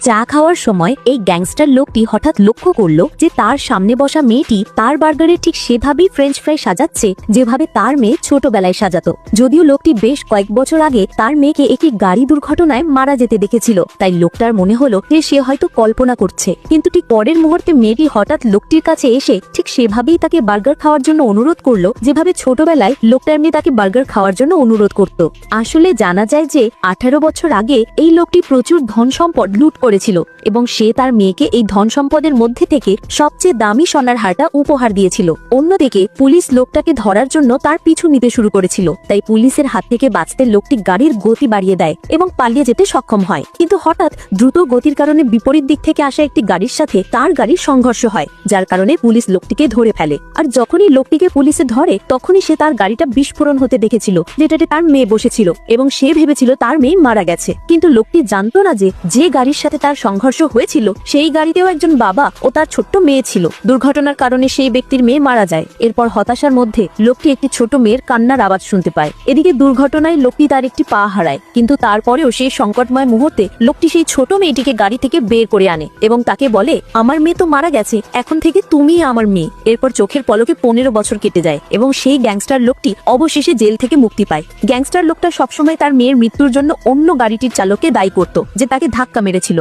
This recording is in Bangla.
চা খাওয়ার সময় এই গ্যাংস্টার লোকটি হঠাৎ লক্ষ্য করল যে তার সামনে বসা মেয়েটি তার বার্গারে ঠিক সেভাবেই ফ্রেঞ্চ ফ্রাই সাজাচ্ছে যেভাবে তার মেয়ে ছোটবেলায় সাজাতো। যদিও লোকটি বেশ কয়েক বছর আগে তার মেয়েকে একটি গাড়ি দুর্ঘটনায় মারা যেতে দেখেছিল, তাই লোকটার মনে হলো যে সে হয়তো কল্পনা করছে। কিন্তু ঠিক পরের মুহূর্তে মেয়েটি হঠাৎ লোকটির কাছে এসে ঠিক সেভাবেই তাকে বার্গার খাওয়ার জন্য অনুরোধ করলো যেভাবে ছোটবেলায় লোকটার মেয়ে তাকে বার্গার খাওয়ার জন্য অনুরোধ করত। আসলে জানা যায় যে 18 বছর আগে এই লোকটি প্রচুর ধন সম্পদ লুট করেছিল এবং সে তার মেয়েকে এই ধন সম্পদের মধ্যে থেকে সবচেয়ে দামি সোনার হারটা উপহার দিয়েছিল। অন্যদিকে পুলিশ লোকটাকে ধরার জন্য তার পিছু নিতে শুরু করেছিল, তাই পুলিশের হাত থেকে বাঁচতে লোকটি গাড়ির গতি বাড়িয়ে দেয় এবং পালিয়ে যেতে সক্ষম হয়। কিন্তু হঠাৎ দ্রুত গতির কারণে বিপরীত দিক থেকে আসা একটি গাড়ির সাথে তার গাড়ির সংঘর্ষ হয়, যার কারণে পুলিশ লোকটিকে ধরে ফেলে। আর যখনই লোকটিকে পুলিশে ধরে তখনই সে তার গাড়িটা বিস্ফোরণ হতে দেখেছিল, যেটাতে তার মেয়ে বসেছিল এবং সে ভেবেছিল তার মেয়ে মারা গেছে। কিন্তু লোকটি জানতো না যে গাড়ির সাথে তার সংঘর্ষ হয়েছিল সেই গাড়িতেও একজন বাবা ও তার ছোট্ট মেয়ে ছিল। দুর্ঘটনার কারণে সেই ব্যক্তির মেয়ে মারা যায়। এরপর হতাশার মধ্যে লোকটি একটি ছোট মেয়ের কান্নার আওয়াজ শুনতে পায়। এদিকে দুর্ঘটনায় লোকটি তার একটি পা হারায়, কিন্তু তারপরেও সেই সংকটময় মুহূর্তে লোকটি সেই ছোট মেয়েটিকে গাড়ি থেকে বের করে আনে এবং তাকে বলে, আমার মেয়ে তো মারা গেছে, এখন থেকে তুমিই আমার মেয়ে। এরপর চোখের পলকে 15 বছর কেটে যায় এবং সেই গ্যাংস্টার লোকটি অবশেষে জেল থেকে মুক্তি পায়। গ্যাংস্টার লোকটা সবসময় তার মেয়ের মৃত্যুর জন্য অন্য গাড়িটির চালককে দায়ী করত যে তাকে ধাক্কা মেরেছিল।